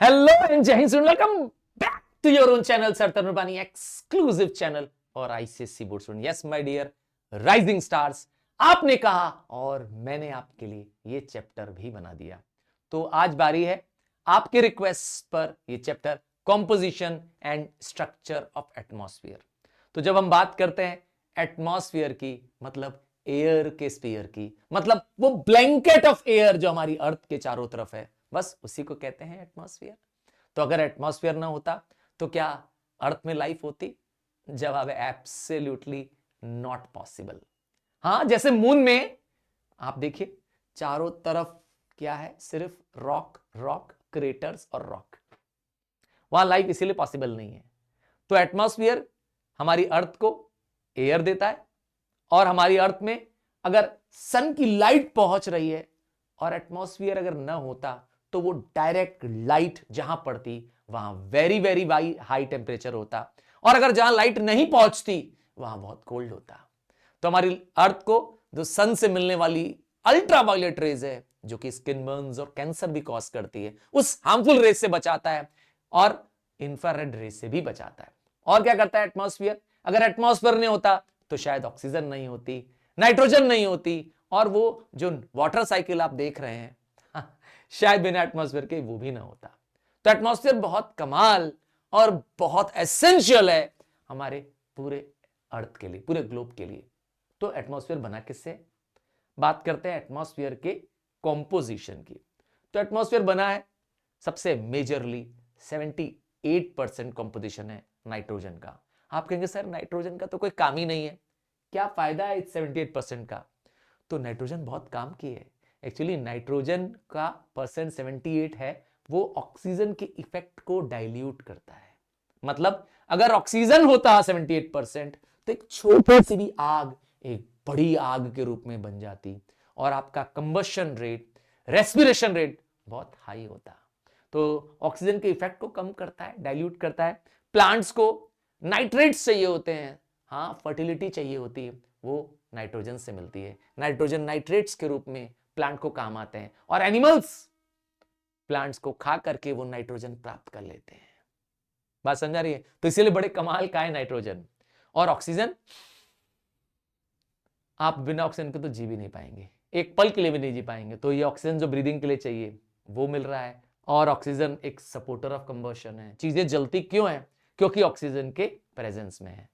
Hello and जय Hind, welcome back to your own channel sir Tarun Pani exclusive channel और ICSC board student. Yes my dear rising stars, आपने कहा और मैंने आपके लिए ये चैप्टर भी बना दिया। तो आज बारी है आपके रिक्वेस्ट पर ये chapter composition and structure of atmosphere. तो जब हम बात करते हैं एटमॉस्फेयर की, मतलब एयर के स्फीयर की, मतलब वो ब्लैंकेट ऑफ एयर जो हमारी अर्थ के चारों तरफ है, बस उसी को कहते हैं एटमॉस्फेयर। तो अगर एटमॉस्फेयर ना होता तो क्या अर्थ में लाइफ होती? जवाब है एब्सोल्युटली नॉट पॉसिबल। हां, जैसे मून में आप देखिए चारों तरफ क्या है, सिर्फ रॉक रॉक, क्रेटर्स और रॉक। वहां लाइफ इसीलिए पॉसिबल नहीं है। तो एटमॉस्फेयर हमारी अर्थ को एयर देता है, और हमारी अर्थ में अगर सन की लाइट पहुंच रही है और एटमॉस्फेयर अगर ना होता तो वो डायरेक्ट लाइट जहां पड़ती वहां वेरी वेरी हाई टेम्परेचर होता, और अगर जहां लाइट नहीं पहुंचती वहां बहुत कोल्ड होता। तो हमारी अर्थ को जो सन से मिलने वाली अल्ट्रावायलेट रेज है, जो कि स्किन बर्न्स और कैंसर भी कॉज करती है, उस हार्मफुल रेज से बचाता है, और इंफ्रारेड रेज से भी बचाता है। और क्या करता है एटमॉस्फेयर? अगर एटमॉस्फेयर नहीं होता तो शायद ऑक्सीजन नहीं होती, नाइट्रोजन नहीं होती, और वो जो वाटर साइकिल आप देख रहे हैं शायद बिना एटमॉस्फेयर के वो भी ना होता। तो एटमॉस्फेयर बहुत कमाल और बहुत एसेंशियल है हमारे पूरे अर्थ के लिए, पूरे ग्लोब के लिए। तो एटमॉस्फेयर बना किससे? बात करते हैं एटमॉस्फेयर के कॉम्पोजिशन की। तो एटमॉस्फेयर बना है सबसे मेजरली 78% कॉम्पोजिशन है नाइट्रोजन का। आप कहेंगे सर नाइट्रोजन का तो कोई काम ही नहीं है, क्या फायदा है इस 78% का? तो नाइट्रोजन बहुत काम की है। एक्चुअली नाइट्रोजन का परसेंट 78 है, वो ऑक्सीजन के इफेक्ट को डाइल्यूट करता है। मतलब अगर ऑक्सीजन होता 78% तो एक छोटी सी भी आग एक बड़ी आग के रूप में बन जाती, और आपका कंबशन रेट, रेस्पिरेशन रेट बहुत हाई होता। तो ऑक्सीजन के इफेक्ट को कम करता है, डाइल्यूट करता है। प्लांट्स को नाइट्रेट्स चाहिए होते हैं, हाँ फर्टिलिटी चाहिए होती है, वो नाइट्रोजन से मिलती है। नाइट्रोजन नाइट्रेट्स के रूप में प्लांट को काम आते हैं, और एनिमल्स प्लांट्स को खा करके वो नाइट्रोजन प्राप्त कर लेते हैं। बात समझा रही है? तो इसीलिए बड़े कमाल का है नाइट्रोजन। और ऑक्सीजन, आप बिना ऑक्सीजन के तो जी भी नहीं पाएंगे, एक पल के लिए भी नहीं जी पाएंगे। तो ये ऑक्सीजन जो ब्रीदिंग के लिए चाहिए वो मिल रहा है, और ऑक्सीजन एक सपोर्टर ऑफ कंबशन है। चीजें जलती क्यों है? क्योंकि ऑक्सीजन के प्रेजेंस में है।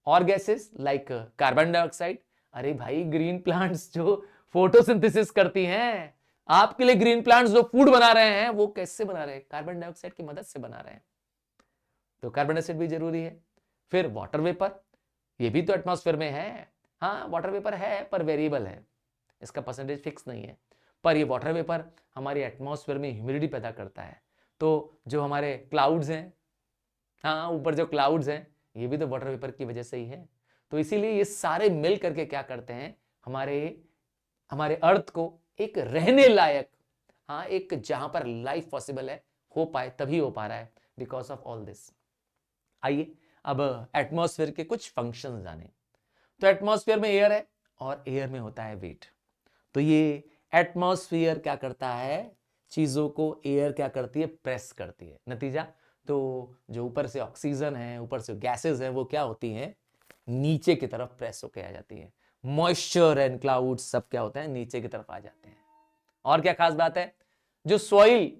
और गैसेस लाइक कार्बन डाइऑक्साइड, अरे भाई ग्रीन प्लांट्स जो फोटोसिंथेसिस करती हैं, आपके लिए ग्रीन प्लांट्स जो फूड बना रहे हैं वो कैसे बना रहे हैं? कार्बन डाइऑक्साइड की मदद से बना रहे हैं। तो कार्बन डाइऑक्साइड भी जरूरी है। फिर वाटर वेपर, ये भी तो एटमॉस्फेयर में है। हाँ वाटर वेपर है पर वेरिएबल है, इसका परसेंटेज फिक्स नहीं है। पर ये वाटर वेपर हमारी एटमॉस्फेयर में ह्यूमिडिटी पैदा करता है। तो जो हमारे क्लाउड्स हैं, हाँ ऊपर जो क्लाउड्स हैं, ये भी तो वाटर वेपर की वजह से ही है। तो इसीलिए ये सारे मिल करके क्या करते हैं, हमारे अर्थ को एक रहने लायक, हाँ एक जहां पर लाइफ पॉसिबल है हो पाए, तभी हो पा रहा है बिकॉज ऑफ ऑल दिस। आइए अब एटमॉस्फेयर के कुछ फंक्शंस जाने। तो एटमॉस्फेयर में एयर है, और एयर में होता है वेट। तो ये एटमॉस्फेयर क्या करता है, चीजों को एयर क्या करती है, प्रेस करती है। नतीजा तो जो ऊपर से ऑक्सीजन है, ऊपर से गैसेस हैं, वो क्या होती हैं, नीचे की तरफ प्रेस होकर आ जाती है। मॉइस्चर एंड क्लाउड सब क्या होते हैं, नीचे की तरफ आ जाते हैं। और क्या खास बात है, जो सॉइल,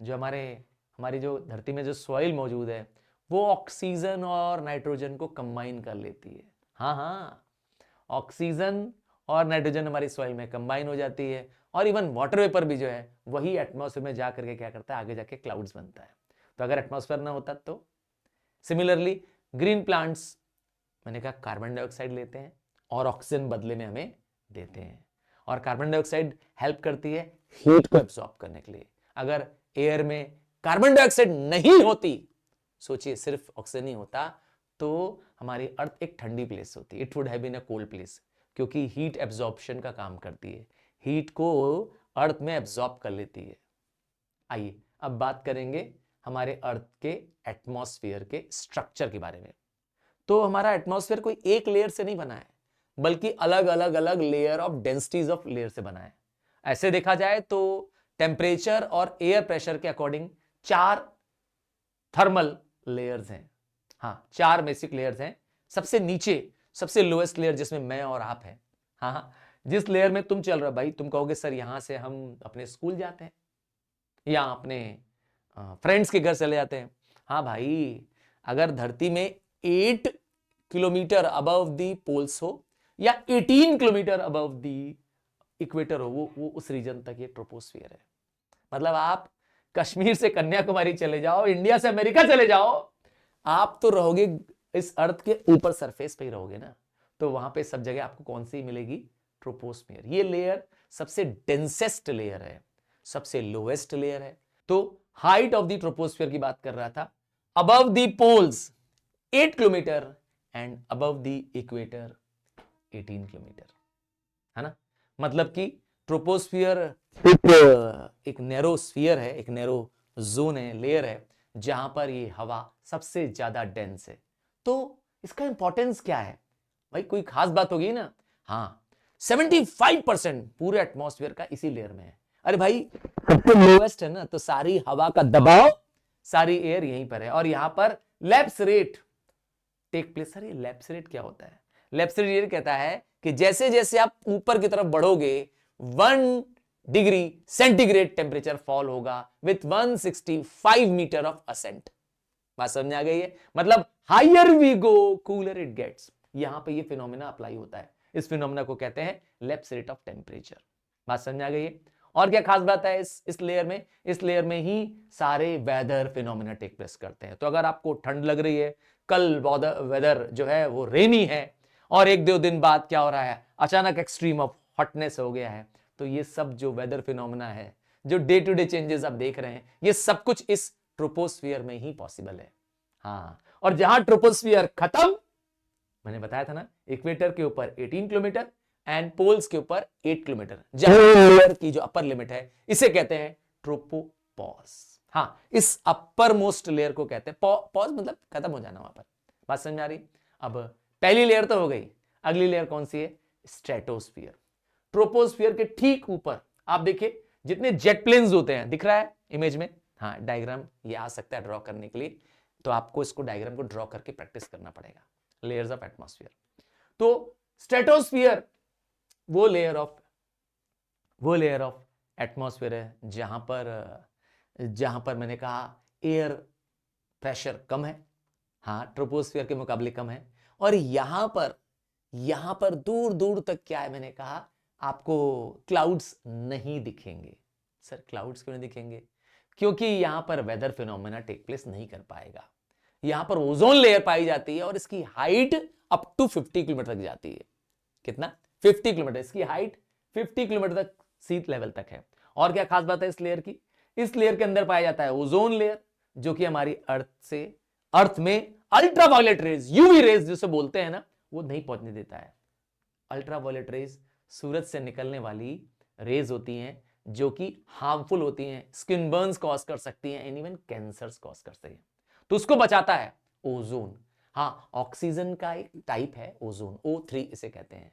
जो हमारी जो धरती में जो सॉइल मौजूद है, वो ऑक्सीजन और नाइट्रोजन को कंबाइन कर लेती है। हाँ हाँ, ऑक्सीजन और नाइट्रोजन हमारी सॉइल में कंबाइन हो जाती है, और इवन वाटर वेपर भी जो है वही एटमॉस्फेयर में जा करके क्या करता है, आगे जाके क्लाउड्स बनता है। तो अगर एटमॉस्फेयर ना होता तो सिमिलरली ग्रीन प्लांट्स, मैंने कहा कार्बन डाइऑक्साइड लेते हैं और ऑक्सीजन बदले में हमें देते हैं, और कार्बन डाइऑक्साइड हेल्प करती है हीट को एब्सॉर्ब करने के लिए। अगर एयर में कार्बन डाइऑक्साइड नहीं होती, सोचिए सिर्फ ऑक्सीजन ही होता, तो हमारी अर्थ एक ठंडी प्लेस होती, it would have been a cold place, क्योंकि हीट एब्जॉर्प्शन का काम करती है, हीट को अर्थ में एब्जॉर्ब कर लेती है। आइए अब बात करेंगे हमारे अर्थ के एटमॉस्फेयर के स्ट्रक्चर के बारे में। तो हमारा एटमॉस्फेयर कोई एक लेयर से नहीं बना है, बल्कि अलग अलग अलग layer of densities of layer से बना है। ऐसे देखा जाए तो टेम्परेचर और एयर प्रेशर के अकॉर्डिंग 4 थर्मल लेयर्स हैं। हाँ, 4 बेसिक लेयर्स हैं। सबसे नीचे सबसे लोएस्ट लेयर जिसमें मैं और आप हैं, हाँ, जिस लेयर में तुम चल रहे हो भाई, तुम कहोगे सर यहां से हम अपने स्कूल जाते हैं या अपने फ्रेंड्स के घर चले जाते हैं। हाँ भाई, अगर धरती में 8 किलोमीटर अबव दी पोल्स हो या 18 किलोमीटर अबव दी इक्वेटर हो, वो उस रीजन तक ये ट्रोपोस्फियर है। मतलब आप कश्मीर से कन्याकुमारी चले जाओ, इंडिया से अमेरिका चले जाओ, आप तो रहोगे इस अर्थ के ऊपर सरफेस पे ही रहोगे ना। तो वहां पे सब जगह आपको कौन सी मिलेगी? ट्रोपोस्फियर। ये लेयर सबसे डेंसेस्ट लेयर है, सबसे लोएस्ट लेयर है। तो हाइट ऑफ द ट्रोपोस्फियर की बात कर रहा था, above the poles 8 kilometre and above the equator 18 kilometre, है ना। मतलब कि ट्रोपोस्फियर एक नैरो स्फीयर है, एक नैरो जोन है, लेयर है, जहां पर ये हवा सबसे ज्यादा डेंस है। तो इसका इंपॉर्टेंस क्या है भाई? कोई खास बात होगी ना? हाँ, 75% पूरे एटमॉस्फेयर का इसी लेयर में है। अरे भाई, सबसे लोएस्ट है ना, तो सारी हवा का दबाव, सारी एयर यहीं पर है, और यहां पर lapse rate take place. Sir ये लैप्स रेट क्या होता है? लैप्स रेट ये कहता है कि जैसे जैसे आप ऊपर की तरफ बढ़ोगे 1 डिग्री सेंटीग्रेड टेम्परेचर फॉल होगा विथ 165 मीटर ऑफ असेंट। बात समझ आ गई है? मतलब higher we go cooler it gets. यहां पे ये फिनोमेना अप्लाई होता है। इस फिनोमेना को कहते हैं लैप्स रेट ऑफ टेम्परेचर। बात समझ आ गई है? और क्या खास बात है इस लेयर में? इस लेयर में ही सारे वेदर फिनोमेना टेक प्लेस करते हैं। तो अगर आपको ठंड लग रही है, कल वेदर जो है वो रेनी है, और 1-2 दिन बाद क्या हो रहा है, अचानक एक्सट्रीम ऑफ हॉटनेस हो गया है, तो ये सब जो वेदर फिनोमेना है, जो डे टू डे चेंजेस आप देख रहे हैं, ये सब कुछ इस ट्रोपोस्फियर में ही पॉसिबल है। हाँ, और जहां ट्रोपोस्फियर खत्म, मैंने बताया था ना, इक्वेटर के ऊपर 18 किलोमीटर एंड पोल्स के ऊपर 8 किलोमीटर, जहां लेयर की जो अपर लिमिट है, इसे कहते हैं ट्रोपोपॉज। हाँ, इस अपर मोस्ट लेयर को कहते हैं पॉज, मतलब खत्म हो जाना वहां पर। बात समझ आ रही? अब पहली लेयर तो हो गई, अगली लेयर कौन सी है? स्ट्रेटोस्फियर। ट्रोपोस्फियर के ठीक ऊपर आप देखिए जितने जेट प्लेन्स होते हैं, दिख रहा है इमेज में? हाँ, डायग्राम ये आ सकता है ड्रॉ करने के लिए, तो आपको इसको डायग्राम को ड्रॉ करके प्रैक्टिस करना पड़ेगा। Layers of atmosphere. तो स्ट्रेटोस्फियर वो लेयर ऑफ एटमॉस्फेयर है जहां पर मैंने कहा एयर प्रेशर कम है। हाँ, ट्रोपोस्फियर के मुकाबले कम है। और यहां पर दूर दूर तक क्या है, मैंने कहा आपको क्लाउड्स नहीं दिखेंगे। सर क्लाउड्स क्यों नहीं दिखेंगे? क्योंकि यहां पर वेदर फिनोमेना टेक प्लेस नहीं कर पाएगा। यहां पर ओजोन लेयर पाई जाती है और इसकी हाइट अप टू 50 किलोमीटर तक जाती है। कितना? 50 किलोमीटर। इसकी हाइट 50 किलोमीटर तक सी लेवल तक है। और क्या खास बात है इस लेयर की? इस लेयर के अंदर पाया जाता है ओजोन लेयर, जो कि हमारी अर्थ में अल्ट्रावायलेट रेज, यूवी रेज जिसे बोलते हैं ना, वो नहीं पहुंचने देता है। अल्ट्रावायलेट रेज सूरज से निकलने वाली रेज होती हैं जो कि हार्मफुल होती हैं, स्किन बर्न्स कॉज कर सकती हैं, एंड इवन कैंसर्स कॉज कर सकती हैं। तो उसको बचाता है ओजोन। हाँ, ऑक्सीजन का एक टाइप है ओजोन, O3 इसे कहते हैं।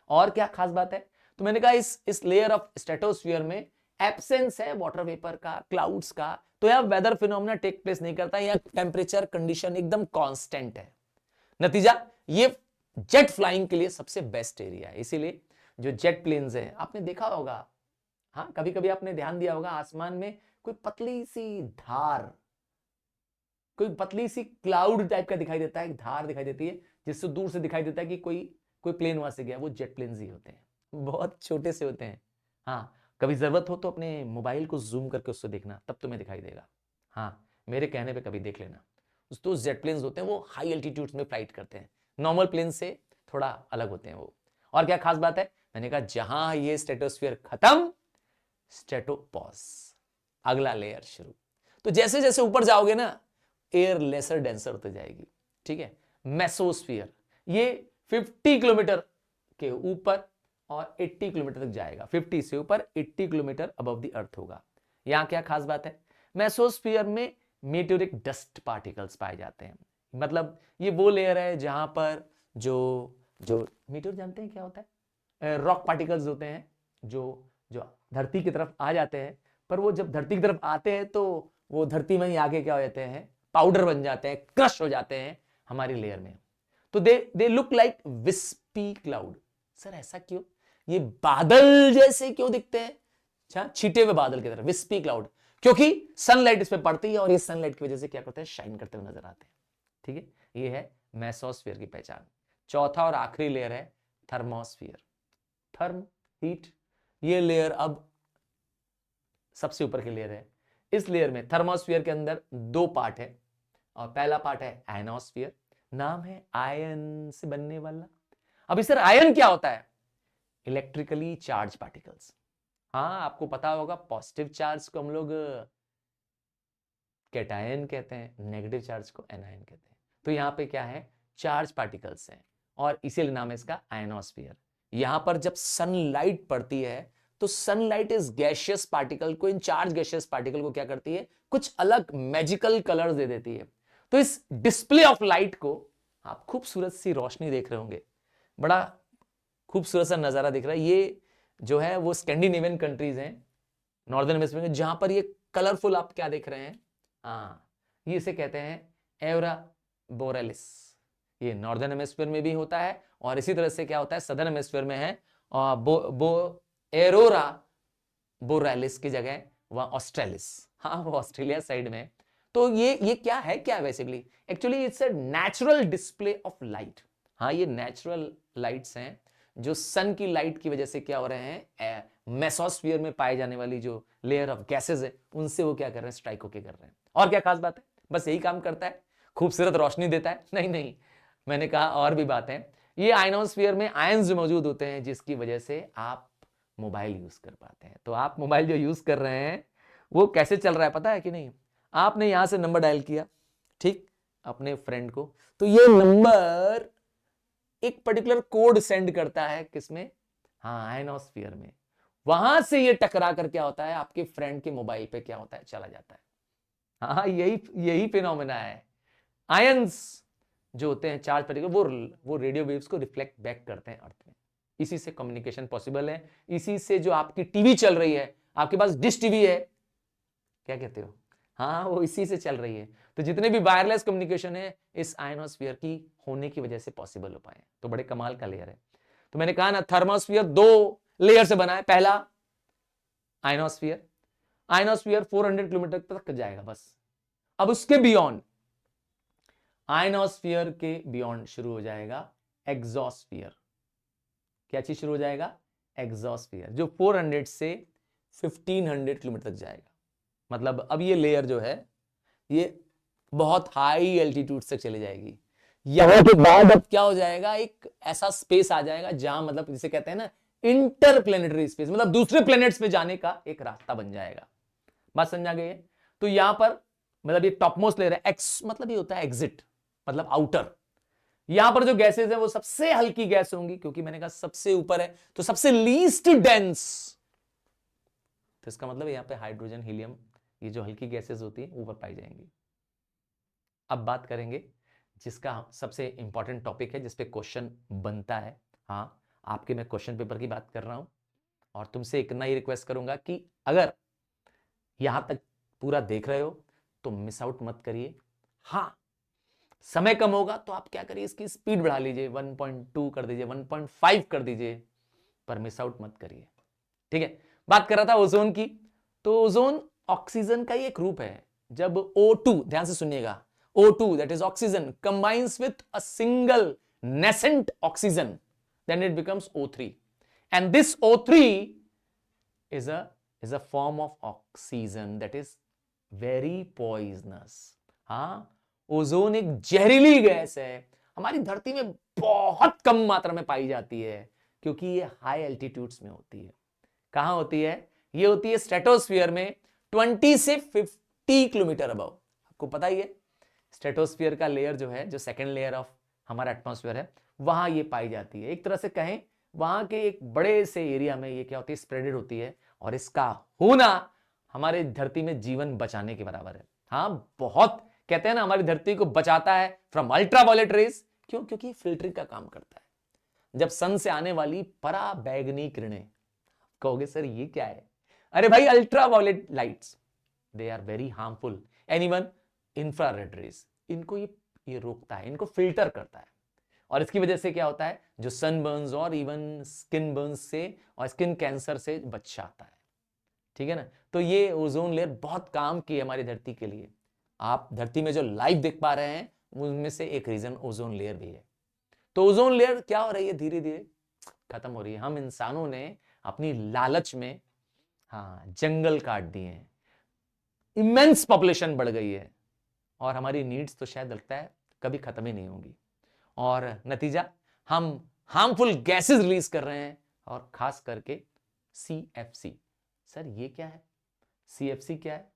और क्या खास बात है? तो मैंने कहा इस लेयर ऑफ स्ट्रेटोस्फियर में एब्सेंस है वाटर वेपर का, क्लाउड्स का, तो यहां वेदर फिनोमेना टेक प्लेस नहीं करता, यहां टेम्परेचर कंडीशन एकदम कांस्टेंट है। नतीजा, ये जेट फ्लाइंग के लिए सबसे बेस्ट एरिया है। इसीलिए जो जेट प्लेन्स हैं, आपने देखा होगा, हाँ कभी कभी आपने ध्यान दिया होगा, आसमान में कोई पतली सी धार, कोई पतली सी क्लाउड टाइप का दिखाई देता है, एक धार दिखाई देती है, जिससे दूर से दिखाई देता है कि कोई प्लेन वहां से गया। वो जेट प्लेन्स ही होते हैं, बहुत छोटे से होते हैं। हाँ, कभी जरूरत हो तो अपने मोबाइल को जूम करके उससे देखना, तब तुम्हें दिखाई देगा। हाँ, मेरे कहने पे कभी देख लेना। तो जेट प्लेन्स होते हैं, वो हाई एल्टीट्यूड्स में फ्लाइट करते हैं, नॉर्मल प्लेन से थोड़ा अलग होते हैं वो। और क्या खास बात है? मैंने कहा जहां ये स्ट्रेटोस्फियर खत्म, स्ट्रेटोपॉज, अगला लेयर शुरू। तो जैसे जैसे ऊपर जाओगे ना, एयर लेसर डेंसर होती जाएगी। ठीक है? मेसोस्फियर ये 50 किलोमीटर के ऊपर और 80 किलोमीटर तक जाएगा। 50 से ऊपर 80 किलोमीटर अबव द अर्थ होगा। यहां क्या खास बात है? मेसोस्फियर में मेटेरिक डस्ट पार्टिकल्स पाए जाते हैं। मतलब ये वो लेयर है जहां पर जो मीटर जानते हैं क्या होता है? रॉक पार्टिकल्स होते हैं जो धरती की तरफ आ जाते हैं, पर वो जब धरती की तरफ आते हैं तो वो धरती में ही आगे क्या हो जाते हैं, पाउडर बन जाते हैं, क्रश हो जाते हैं हमारी लेयर में। तो they look like wispy cloud. Sir ऐसा क्यों, ये बादल जैसे क्यों दिखते हैं? अच्छा, छीटे हुए बादल की तरह, विस्पी क्लाउड, क्योंकि सनलाइट इस पे पड़ती है और इस सनलाइट की वजह से क्या करते हैं, शाइन करते हुए नजर आते हैं। ठीक है, ये है मेसोस्फीयर की पहचान। चौथा और आखिरी लेयर है थर्मोस्फीयर। थर्म, हीट, ये लेयर अब सबसे ऊपर की लेयर है। इस लेयर में थर्मोस्फीयर के अंदर दो पार्ट है, और पहला पार्ट है आयनोस्फीयर, नाम है आयन से बनने वाला। अब इस आयन क्या होता है, इलेक्ट्रिकली चार्ज पार्टिकल्स। हाँ, आपको पता होगा पॉजिटिव चार्ज को हम लोग कैटायन कहते हैं, नेगेटिव चार्ज को एनायन कहते हैं। तो यहां पे क्या है, चार्ज पार्टिकल्स हैं, और इसीलिए नाम है इसका आयनोस्फीयर। यहां पर जब सनलाइट पड़ती है तो सनलाइट इस गैशियस पार्टिकल को, इन चार्ज गैशियस पार्टिकल को क्या करती है, कुछ अलग मैजिकल कलर्स दे देती है। तो इस डिस्प्ले ऑफ लाइट को आप खूबसूरत सी रोशनी देख रहे होंगे, बड़ा खूबसूरत सा नजारा दिख रहा है। ये जो है वो स्कैंडिनेवियन कंट्रीज हैं नॉर्दर्न हेमिस्फीयर में, जहां पर ये कलरफुल आप क्या देख रहे हैं, हाँ, ये इसे कहते हैं एवरा बोरेलिस। ये नॉर्दर्न हेमिस्फीयर में भी होता है, और इसी तरह से क्या होता है सदर्न हेमिस्फीयर में है, और एरोरा बोरेलिस की जगह वह ऑस्ट्रेलिस, हाँ वो ऑस्ट्रेलिया साइड में। तो ये क्या है, क्या basically, actually it's a natural display of light. हाँ, ये नेचुरल लाइट्स हैं जो सन की लाइट की वजह से क्या हो रहे हैं, मेसोस्फीयर में पाए जाने वाली जो लेयर ऑफ गैसेस है उनसे वो क्या कर रहे हैं, स्ट्राइक होके कर रहे हैं। और क्या खास बात है, बस यही काम करता है, खूबसूरत रोशनी देता है? नहीं नहीं, मैंने कहा और भी बातें। ये आयनोस्फीयर में आयंस मौजूद होते हैं जिसकी वजह से आप मोबाइल यूज कर पाते हैं। तो आप मोबाइल जो यूज कर रहे हैं वो कैसे चल रहा है पता है कि नहीं? आपने यहां से नंबर डायल किया, ठीक, अपने फ्रेंड को, तो ये नंबर एक पर्टिकुलर कोड सेंड करता है किसमें, हाँ आयनोस्फीयर में। वहां से ये टकरा कर क्या होता है, आपके फ्रेंड के मोबाइल पे क्या होता है, चला जाता है। हाँ, यही फिनोमेना है। आयंस जो होते हैं चार्ज पार्टिकल, वो रेडियो वेव्स को रिफ्लेक्ट बैक करते हैं अर्थ में। इसी से कम्युनिकेशन पॉसिबल है। इसी से जो आपकी टीवी चल रही है, आपके पास डिश टीवी है, क्या कहते हो, हाँ वो इसी से चल रही है। तो जितने भी वायरलेस कम्युनिकेशन है इस आयनोस्फीयर की होने की वजह से पॉसिबल हो पाए। तो बड़े कमाल का लेयर है। तो मैंने कहा ना, थर्मोस्फीयर दो लेयर से बना है। पहला आयनोस्फीयर, आयनोस्फीयर 400 किलोमीटर तक जाएगा बस। अब उसके बियॉन्ड, आयनोस्फीयर के बियॉन्ड शुरू हो जाएगा एक्सोस्फीयर। क्या चीज शुरू हो जाएगा, एक्सोस्फीयर, जो 400 से 1500 किलोमीटर तक जाएगा। मतलब अब ये लेयर जो है ये बहुत हाई एल्टीट्यूड तक चली जाएगी। यहां के बाद अब क्या हो जाएगा, एक ऐसा स्पेस आ जाएगा जहां, मतलब जिसे कहते हैं ना इंटरप्लेनेटरी स्पेस, मतलब दूसरे प्लेनेट्स पे जाने का एक रास्ता बन जाएगा। बात समझ आ गई है? तो यहां पर मतलब ये टॉप मोस्ट लेयर है, एक्स मतलब ये होता है एग्जिट, मतलब आउटर। यहां पर जो गैसेस है वो सबसे हल्की गैस होंगी, क्योंकि मैंने कहा सबसे ऊपर है तो सबसे लीस्ट डेंस। तो इसका मतलब यहां पे हाइड्रोजन, हीलियम, ये जो हल्की गैसेस होती है ऊपर पाई जाएंगी। अब बात करेंगे जिसका सबसे इंपॉर्टेंट टॉपिक है, जिसपे क्वेश्चन बनता है। हाँ, आपके मैं क्वेश्चन पेपर की बात कर रहा हूं, और तुमसे इतना ही रिक्वेस्ट करूंगा कि अगर यहां तक पूरा देख रहे हो तो मिस आउट मत करिए। हाँ, समय कम होगा तो आप क्या करिए, इसकी स्पीड बढ़ा लीजिए, 1.2 कर दीजिए, 1.5 कर दीजिए, पर मिस आउट मत करिए। ठीक है, बात कर रहा था ओजोन की। तो ओजोन ऑक्सीजन का ही एक रूप है। जब O2, ध्यान से सुनिएगा, O2 that is oxygen combines with a single nascent oxygen, then it becomes O3, and this O3 is a form of oxygen that is very poisonous. हाँ, ओजोन एक जहरीली गैस है, हमारी धरती में बहुत कम मात्रा में पाई जाती है, क्योंकि ये हाई एल्टीट्यूड्स में होती है। कहां होती है, ये होती है स्ट्रेटोस्फीयर में 20 से 50 किलोमीटर अबव। आपको पता ही है स्ट्रेटोस्फीयर का लेयर जो है, जो सेकंड लेयर ऑफ हमारा एटमॉस्फेयर है, वहां ये पाई जाती है। एक तरह से कहें वहां के एक बड़े से एरिया में ये क्या होती है, स्प्रेडेड होती है, और इसका होना हमारे धरती में जीवन बचाने के बराबर है। हाँ, बहुत कहते हैं ना, हमारी धरती को बचाता है फ्रॉम अल्ट्रावायलेट रेज। क्यों? क्योंकि फिल्टरिंग का काम करता है। जब सन से आने वाली पराबैंगनी किरणें, कहोगे सर ये क्या है, अरे भाई ultraviolet lights they are very harmful, and even infrared rays इनको ये रोकता है, इनको फिल्टर करता है। और इसकी वजह से क्या होता है, जो सन बर्न्स और इवन स्किन बर्न्स से और स्किन कैंसर से बच जाता है। ठीक है ना। तो ये ओजोन लेयर बहुत काम की है हमारी धरती के लिए। आप धरती में जो लाइव देख पा रहे हैं उनमें से एक रीजन ओजोन लेयर भी है। तो ओजोन लेयर क्या हो रही है, धीरे धीरे खत्म हो रही है। हम इंसानों ने अपनी लालच में जंगल काट दिए हैं, इमेंस पॉपुलेशन बढ़ गई है, और हमारी नीड्स तो शायद लगता है कभी खत्म ही नहीं होगी। और नतीजा, हम हार्मफुल गैसेस रिलीज कर रहे हैं, और खास करके CFC। सर ये क्या है? CFC क्या है?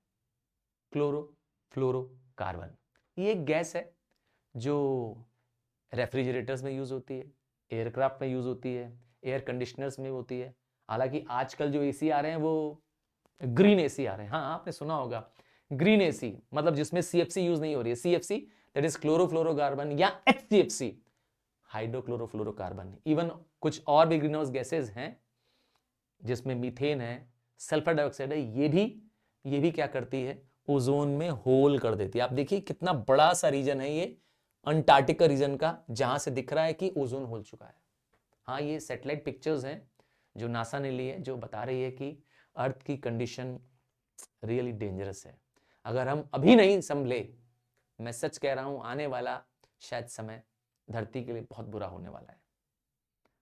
क्लोरोफ्लोरोकार्बन। ये एक गैस है जो रेफ्रिजरेटर्स में यूज होती है, एयरक्राफ्ट में यूज होती है, एयर कंडीशनर्स में होती है। हालांकि आजकल जो एसी आ रहे हैं वो ग्रीन एसी आ रहे हैं। हाँ, आपने सुना होगा ग्रीन एसी, मतलब जिसमें CFC यूज नहीं हो रही है। CFC दैट इज क्लोरोफ्लोरोकार्बन, या HCFC हाइड्रोक्लोरोफ्लोरोकार्बन। इवन कुछ और भी ग्रीन हाउस गैसेज हैं जिसमें मीथेन है, सल्फर डाइऑक्साइड है। ये भी क्या करती है, ओजोन में होल कर देती है। आप देखिए कितना बड़ा सा रीजन है ये अंटार्कटिका रीजन का, जहां से दिख रहा है कि ओजोन होल चुका है। हाँ, ये सैटेलाइट पिक्चर्स हैं जो नासा ने ली है, जो बता रही है कि अर्थ की कंडीशन रियली डेंजरस है। अगर हम अभी नहीं संभले, मैं सच कह रहा हूं, आने वाला शायद समय धरती के लिए बहुत बुरा होने वाला है।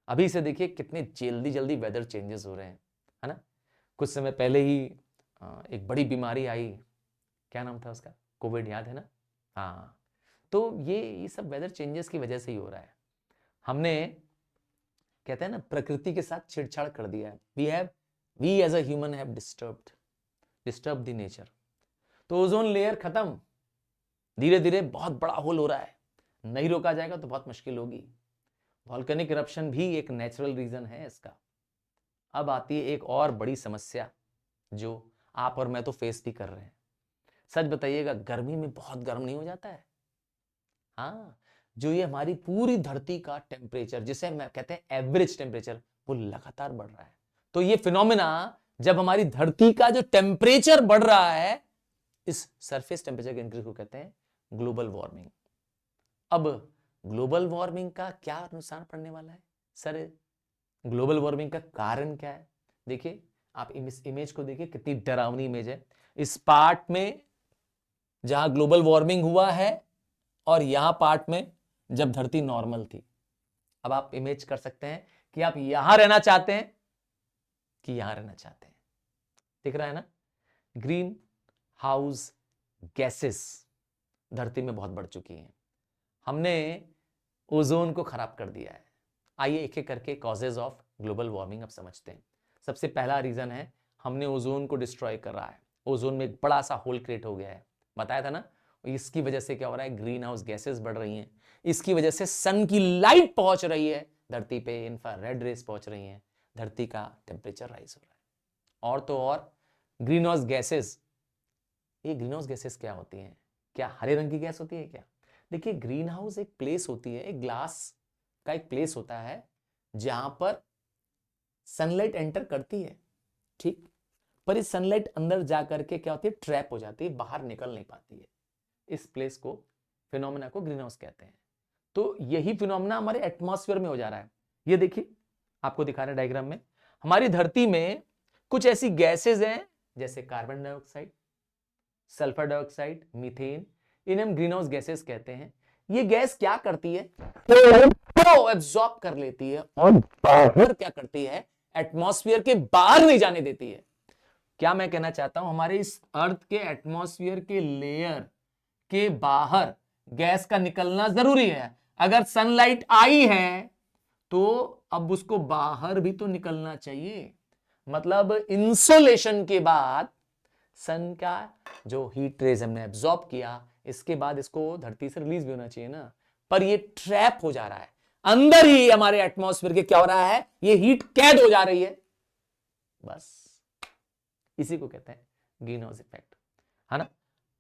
अभी से देखिए कितने जल्दी जल्दी वेदर चेंजेस हो रहे हैं, है ना। कुछ समय पहले ही एक बड़ी बीमारी आई, क्या नाम था उसका, कोविड, याद है ना। हाँ, तो ये सब वेदर चेंजेस की वजह से ही हो रहा है। हमने, कहते हैं ना, प्रकृति के साथ छेड़छाड़ कर दिया है। We as a human have disturb the nature. तो ओजोन लेयर खत्म, धीरे धीरे बहुत बड़ा होल हो रहा है। नहीं रोका जाएगा तो बहुत मुश्किल होगी। वॉल्केनिक इरप्शन भी एक नेचुरल रीजन है इसका। अब आती है एक और बड़ी समस्या जो आप और मैं तो फेस भी कर रहे हैं। सच बताइएगा, गर्मी में बहुत गर्म नहीं हो जाता है? हाँ, जो ये हमारी पूरी धरती का टेम्परेचर, जिसे मैं कहते हैं एवरेज टेम्परेचर, वो लगातार बढ़ रहा है। तो ये फिनोमिना, जब हमारी धरती का जो टेम्परेचर बढ़ रहा है, इस सरफेस टेम्परेचर के इंक्रीज को कहते हैं ग्लोबल वार्मिंग। अब ग्लोबल वार्मिंग का क्या नुकसान पड़ने वाला है? सर, ग्लोबल वार्मिंग का कारण क्या है? देखिए, आप इस इमेज को देखिए, कितनी डरावनी इमेज है। इस पार्ट में जहां ग्लोबल वार्मिंग हुआ है, और यहां पार्ट में जब धरती नॉर्मल थी। अब आप इमेज कर सकते हैं कि आप यहां रहना चाहते हैं कि यहां रहना चाहते हैं। दिख रहा है ना, ग्रीन हाउस गैसेस धरती में बहुत बढ़ चुकी हैं। हमने ओजोन को खराब कर दिया है। आइए एक एक करके कॉजेज ऑफ ग्लोबल वार्मिंग अब समझते हैं। सबसे पहला रीजन है, हमने ओजोन को डिस्ट्रॉय कर रहा है। ओजोन में एक बड़ा सा होल क्रिएट हो गया है, बताया था ना। इसकी वजह से क्या हो रहा है, ग्रीन हाउस गैसेस बढ़ रही हैं। इसकी वजह से सन की लाइट पहुंच रही है धरती पे, इंफ्रारेड रेस पहुंच रही हैं, धरती का टेम्परेचर राइज हो रहा है। और तो और ग्रीन हाउस गैसेस, ये ग्रीन हाउस गैसेस क्या होती हैं? क्या हरे रंग की गैस होती है क्या? देखिए, ग्रीन हाउस एक प्लेस होती है, एक ग्लास का एक प्लेस होता है जहां पर सनलाइट एंटर करती है, ठीक, पर इस सनलाइट अंदर जाकर के क्या होती है, ट्रैप हो जाती है, बाहर निकल नहीं पाती है। इस प्लेस को, फिनोमेना को ग्रीन हाउस कहते हैं। तो यही फिनोमेना हमारे एटमॉस्फेयर में हो जा रहा है। ये देखिए, आपको दिखा रहे हैं डायग्राम में, हमारी धरती में कुछ ऐसी गैसेज हैं जैसे carbon dioxide, sulphur dioxide, methane, इन्हें हम ग्रीन हाउस गैसेस कहते हैं। ये गैस क्या करती है, तो एब्जॉर्ब कर लेती है और बाहर क्या करती है, एटमॉस्फेयर के बाहर नहीं जाने देती है। क्या मैं कहना चाहता हूं, हमारे इस अर्थ के एटमॉस्फेयर के लेयर के बाहर गैस का निकलना जरूरी है। अगर सनलाइट आई है तो अब उसको बाहर भी तो निकलना चाहिए। मतलब इंसोलेशन के बाद सन का जो हीट रेज हमने एब्जॉर्ब किया, इसके बाद इसको धरती से रिलीज भी होना चाहिए ना, पर ये ट्रैप हो जा रहा है अंदर ही। हमारे एटमॉस्फेयर के क्या हो रहा है, ये हीट कैद हो जा रही है। बस इसी को कहते हैं ग्रीन हाउस इफेक्ट, है ना।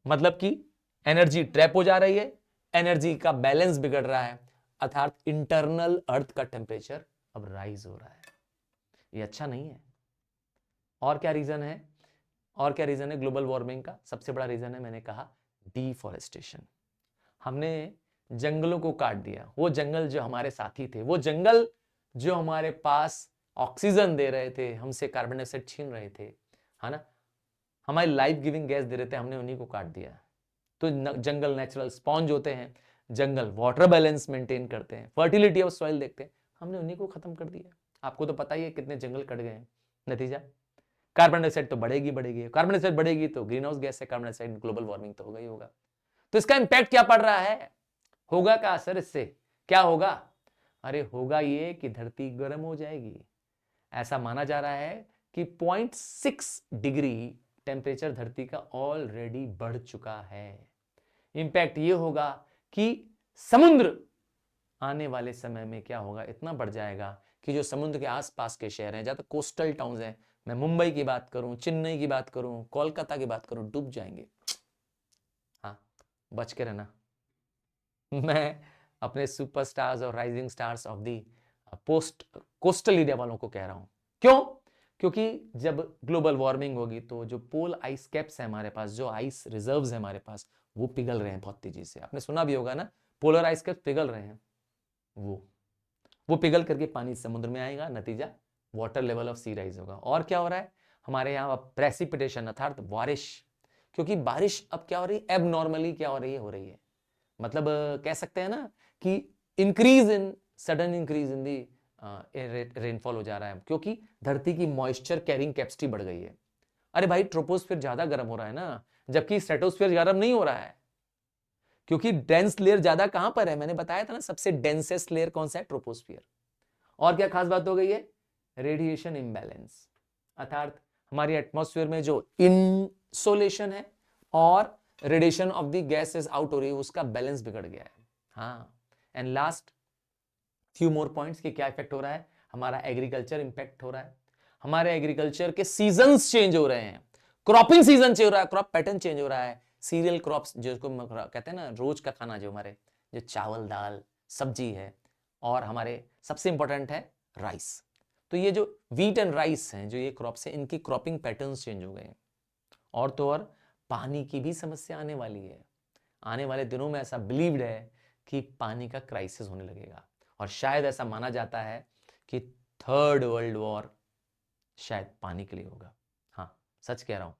मतलब कि एनर्जी ट्रैप हो जा रही है, एनर्जी का बैलेंस बिगड़ रहा है, अर्थात इंटरनल अर्थ का टेम्परेचर अब राइज हो रहा है। ये अच्छा नहीं है। और क्या रीजन है? और क्या रीजन है ग्लोबल वार्मिंग का? सबसे बड़ा रीजन है, मैंने कहा, डिफॉरेस्टेशन। हमने जंगलों को काट दिया। वो जंगल जो हमारे साथी थे, वो जंगल जो हमारे पास ऑक्सीजन दे रहे थे, हमसे कार्बन डाइऑक्साइड छीन रहे थे, है ना, हमारी लाइफ गिविंग गैस दे रहे थे, हमने उन्हीं को काट दिया। तो जंगल नेचुरल स्पॉन्ज होते हैं, जंगल वाटर बैलेंस मेंटेन करते हैं, फर्टिलिटी ऑफ सॉइल देखते हैं, हमने उन्हीं को खत्म कर दिया। आपको तो पता ही है कितने जंगल कट गए हैं। नतीजा, कार्बन डाइऑक्साइड तो बढ़ेगी बढ़ेगी, कार्बन डाइऑक्साइड बढ़ेगी तो ग्रीन हाउस गैस है, कार्बन डाइऑक्साइड, ग्लोबल वार्मिंग तो होगा ही होगा। तो इसका इंपैक्ट क्या पड़ रहा है? होगा क्या असर इससे? क्या होगा? अरे होगा ये कि धरती गर्म हो जाएगी। ऐसा माना जा रहा है कि 0.6 डिग्री टेम्परेचर धरती का ऑलरेडी बढ़ चुका है। इंपैक्ट ये होगा कि समुद्र आने वाले समय में क्या होगा, इतना बढ़ जाएगा कि जो समुद्र के आसपास के शहर हैं, ज्यादा कोस्टल टाउन्स हैं, मैं मुंबई की बात करूं, चेन्नई की बात करूं, कोलकाता की बात करूं, डूब जाएंगे। हाँ, बच के रहना। मैं अपने सुपरस्टार्स और rising stars of the post coastal area वालों को कह रहा हूं। क्यों? क्योंकि जब ग्लोबल वार्मिंग होगी तो जो पोल आइस कैप्स है हमारे पास, जो आइस रिजर्व्स है हमारे पास, वो पिघल रहे हैं बहुत तेजी से। आपने सुना भी होगा ना, पोलर आइस कैप्स पिघल रहे हैं। वो पिघल करके पानी समुद्र में आएगा, नतीजा water level of sea rise होगा। और क्या हो रहा है हमारे यहाँ? प्रेसिपिटेशन अर्थात बारिश, क्योंकि बारिश अब क्या हो रही है, एबनॉर्मली क्या हो रही है, मतलब कह सकते हैं ना कि sudden increase in the rainfall हो जा रहा है, क्योंकि धरती की मॉइस्चर कैरिंग कैपेसिटी बढ़ गई है। अरे भाई, ट्रोपोस्फीयर ज्यादा गर्म हो रहा है ना, जबकि स्ट्रेटोस्फीयर गर्म नहीं हो रहा है, क्योंकि डेंस लेयर ज्यादा कहां पर है? मैंने बताया था ना, सबसे डेंसेस्ट लेयर कौन सा है? ट्रोपोस्फीयर। और क्या खास बात हो गई है? रेडिएशन इंबैलेंस, अर्थात हमारी एटमॉस्फेयर में जो इंसोलेशन है और radiation of the gases out हो रही है, उसका बैलेंस बिगड़ गया है। हाँ, and last few more points कि क्या इफेक्ट हो रहा है? हमारा एग्रीकल्चर इंपैक्ट हो रहा है। हमारे एग्रीकल्चर के सीजन्स चेंज हो रहे हैं, क्रॉपिंग सीजन चेंज हो रहा है, क्रॉप पैटर्न चेंज हो रहा है। सीरियल क्रॉप्स जिसको कहते हैं ना, रोज का खाना, जो हमारे जो चावल दाल सब्जी है, और हमारे सबसे इंपॉर्टेंट है राइस। तो ये जो व्हीट एंड राइस हैं, जो ये क्रॉप्स हैं, इनकी क्रॉपिंग पैटर्न्स चेंज हो गए हैं। और तो और पानी की भी समस्या आने वाली है। आने वाले दिनों में ऐसा बिलीव्ड है कि पानी का क्राइसिस होने लगेगा, और शायद ऐसा माना जाता है कि थर्ड वर्ल्ड वॉर शायद पानी के लिए होगा। हाँ, सच कह रहा हूं।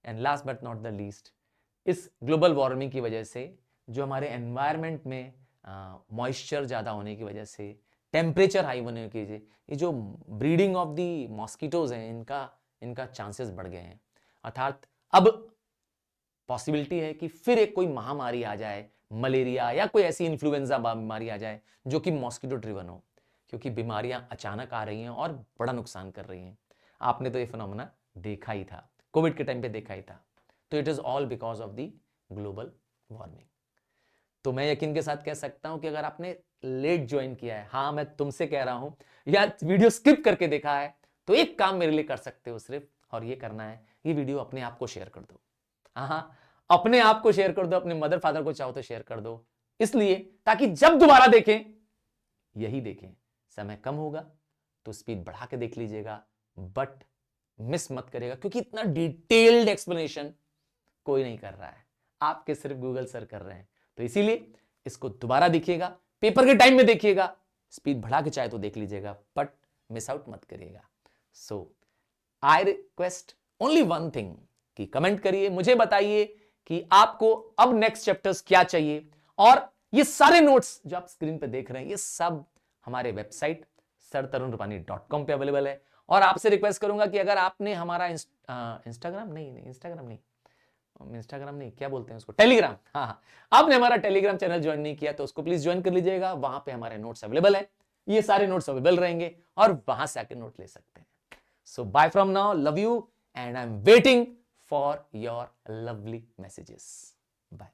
And last but not the least, इस ग्लोबल वार्मिंग की वजह से जो हमारे एनवायरनमेंट में मॉइस्चर ज़्यादा होने की वजह से, टेम्परेचर हाई होने की वजह, ये जो ब्रीडिंग ऑफ दी मॉस्किटोज हैं, इनका चांसेस बढ़ गए हैं। अर्थात अब पॉसिबिलिटी है कि फिर एक कोई महामारी आ जाए, मलेरिया या कोई ऐसी इन्फ्लुएंजा बीमारी आ जाए जो कि मॉस्किटो ड्रिवन हो, क्योंकि बीमारियां अचानक आ रही हैं और बड़ा नुकसान कर रही हैं। आपने तो ये फिनोमेना देखा ही था, कोविड के टाइम पे देखा ही था। तो it is all because of the global warming. तो मैं यकीन के साथ कह सकता हूं कि अगर आपने लेट ज्वाइन किया है, हाँ मैं तुमसे कह रहा हूं, या वीडियो स्किप करके देखा है, तो एक काम मेरे लिए कर सकते हो सिर्फ, और ये करना है, ये वीडियो अपने आप को शेयर कर दो। हाँ, अपने आप को शेयर कर दो, अपने मदर फादर को चाहो तो शेयर कर दो, इसलिए ताकि जब दोबारा देखें, यही देखें। समय कम होगा तो स्पीड बढ़ा के देख लीजिएगा, बट मिस मत करेगा, क्योंकि इतना डिटेल्ड एक्सप्लेनेशन कोई नहीं कर रहा है, आपके सिर्फ गूगल सर कर रहे हैं। तो इसीलिए इसको दोबारा देखिएगा, पेपर के टाइम में देखिएगा, स्पीड बढ़ा के चाहे तो देख लीजिएगा, बट मिस आउट मत करिएगा। So I request only one thing कि कमेंट करिए, मुझे बताइए कि आपको अब नेक्स्ट चैप्टर्स क्या चाहिए। और ये सारे नोट्स जो आप स्क्रीन पे देख रहे हैं, ये सब हमारे वेबसाइट sirtarunrupani.com पे अवेलेबल है। और आपसे रिक्वेस्ट करूंगा कि अगर आपने हमारा इंस्टाग्राम नहीं, क्या बोलते हैं उसको, टेलीग्राम, हाँ, आपने हमारा टेलीग्राम चैनल ज्वाइन नहीं किया तो उसको प्लीज ज्वाइन कर लीजिएगा। वहां पे हमारे नोट्स अवेलेबल है, ये सारे नोट्स अवेलेबल रहेंगे और वहां से आके नोट ले सकते हैं। So bye from now, love you, and I'm waiting for your lovely messages. Bye.